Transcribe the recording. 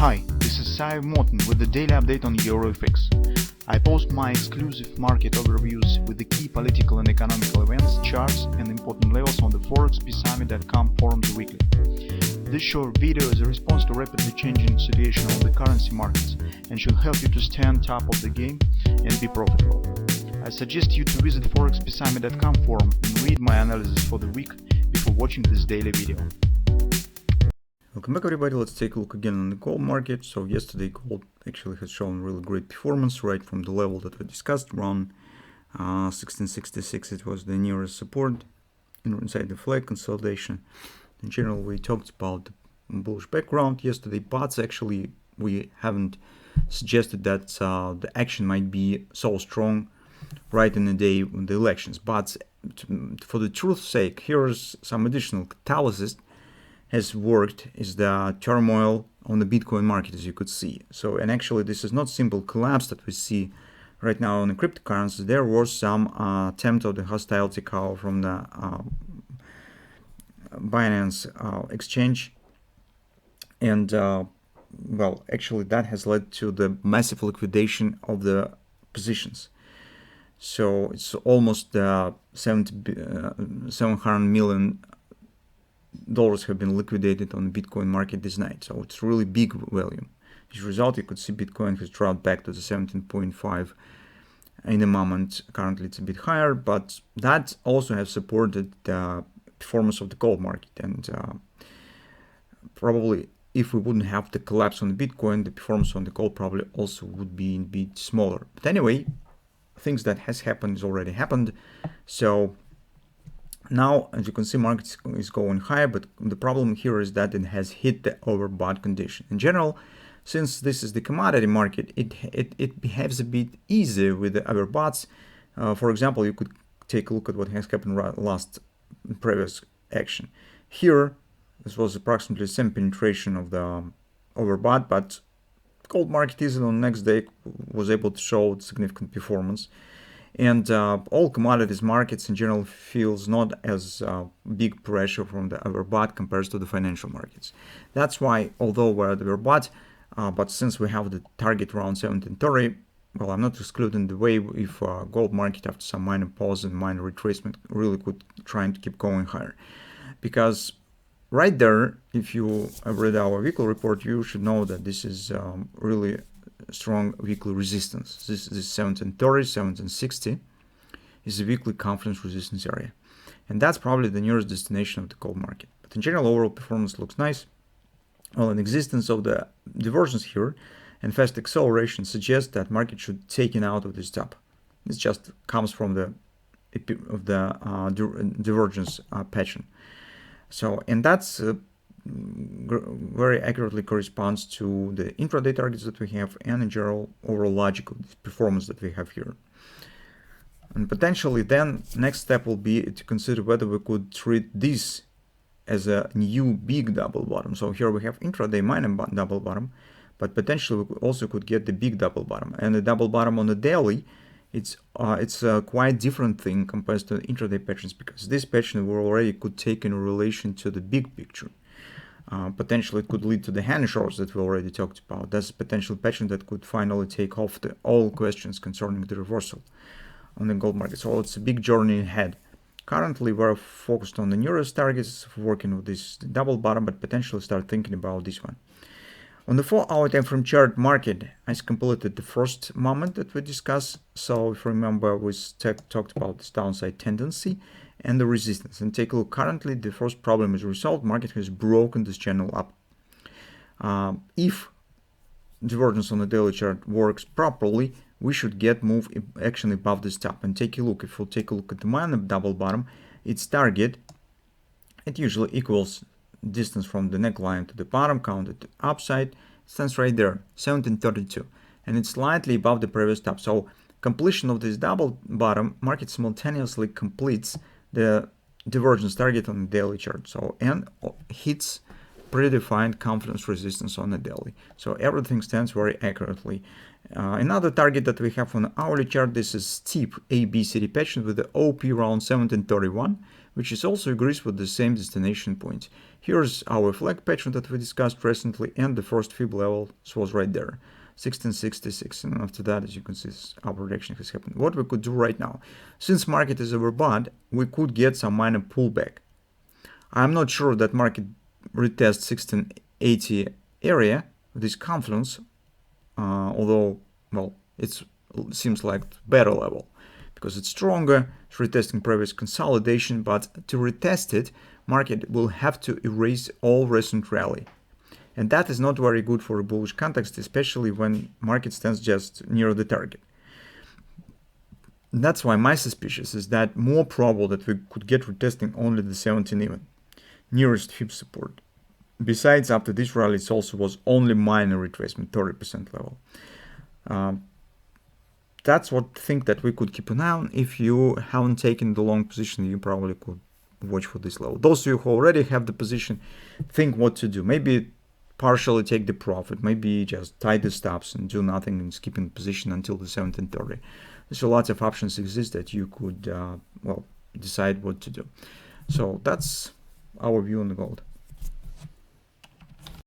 Hi, this is Sive Morten with the daily update on EuroFX. I post my exclusive market overviews with the key political and economical events, charts and important levels on the ForexPeaceArmy.com forums weekly. This short video is a response to rapidly changing situation on the currency markets and should help you to stay on top of the game and be profitable. I suggest you to visit ForexPeaceArmy.com forum and read my analysis for the week before watching this daily video. Welcome back everybody, let's take a look again on the gold market. So yesterday gold actually has shown really great performance right from the level that we discussed around 1666. It was the nearest support inside the flag consolidation. In general, we talked about the bullish background yesterday, but actually we haven't suggested that the action might be so strong right in the day of the elections. But for the truth's sake, here's some additional catalyst has worked is the turmoil on the Bitcoin market, as you could see. So, and actually this is not simple collapse that we see right now on the cryptocurrency. There was some attempt of the hostile takeover from the Binance exchange, and well, actually that has led to the massive liquidation of the positions. So it's almost $700 million have been liquidated on the Bitcoin market this night. So it's really big volume. As a result, you could see Bitcoin has dropped back to the 17.5 in the moment. Currently it's a bit higher, but that also has supported the performance of the gold market. And probably if we wouldn't have the collapse on the Bitcoin, the performance on the gold probably also would be a bit smaller. But anyway, things that has happened is already happened. So now, as you can see, market is going higher, but the problem here is that it has hit the overbought condition. In general, since this is the commodity market, it behaves a bit easier with the overboughts. For example, you could take a look at what has happened last previous action. Here, this was approximately the same penetration of the overbought, but gold market easily on the next day was able to show significant performance. And all commodities markets in general feels not as big pressure from the overbought compared to the financial markets. That's why, although we're at the overbought, but since we have the target around 1730, well, I'm not excluding the way if gold market after some minor pause and minor retracement really could trying to keep going higher. Because right there, if you have read our weekly report, you should know that this is really strong weekly resistance. This 1730, 1760 is a weekly confidence resistance area, and that's probably the nearest destination of the gold market. But in general, overall performance looks nice. Well, an existence of the divergence here and fast acceleration suggests that market should take it out of this top. This just comes from the divergence pattern. So, and that's very accurately corresponds to the intraday targets that we have and in general overall logical performance that we have here. And potentially then next step will be to consider whether we could treat this as a new big double bottom. So here we have intraday minor double bottom, but potentially we also could get the big double bottom. And the double bottom on the daily, it's a quite different thing compared to the intraday patterns, because this pattern we already could take in relation to the big picture. Potentially it could lead to the hand shorts that we already talked about. That's a potential pattern that could finally take off all questions concerning the reversal on the gold market. So it's a big journey ahead. Currently we're focused on the nearest targets, working with this double bottom, but potentially start thinking about this one. On the 4-hour time frame chart, market has completed the first moment that we discussed. So if you remember, we talked about this downside tendency and the resistance. And take a look, currently the first problem is resolved. Market has broken this channel up. If divergence on the daily chart works properly, we should get move action above this top. And take a look, if we'll take a look at the minor double bottom, its target, it usually equals distance from the neckline to the bottom, counted to upside, stands right there, 1732, and it's slightly above the previous top. So completion of this double bottom, market simultaneously completes the divergence target on the daily chart, so and hits predefined confidence resistance on the daily. So everything stands very accurately. Another target that we have on the hourly chart, this is steep ABCD pattern with the OP around 1731, which is also agrees with the same destination point. Here's our flag pattern that we discussed recently, and the first fib level was right there, 1666, and after that, as you can see, our reaction has happened. What we could do right now, since market is overbought, we could get some minor pullback. I'm not sure that market retests 1680 area, this confluence, although, well, it seems like better level because it's stronger, it's retesting previous consolidation, but to retest it, market will have to erase all recent rally. And that is not very good for a bullish context, especially when market stands just near the target. And that's why my suspicion is that more probable that we could get retesting only the 17 even, nearest fib support. Besides, after this rally, it also was only minor retracement, 30% level. That's what I think that we could keep an eye on. If you haven't taken the long position, you probably could watch for this level. Those of you who already have the position, think what to do. Maybe partially take the profit, maybe just tie the stops and do nothing and skip in position until the 1730. So lots of options exist that you could, well, decide what to do. So that's our view on the gold.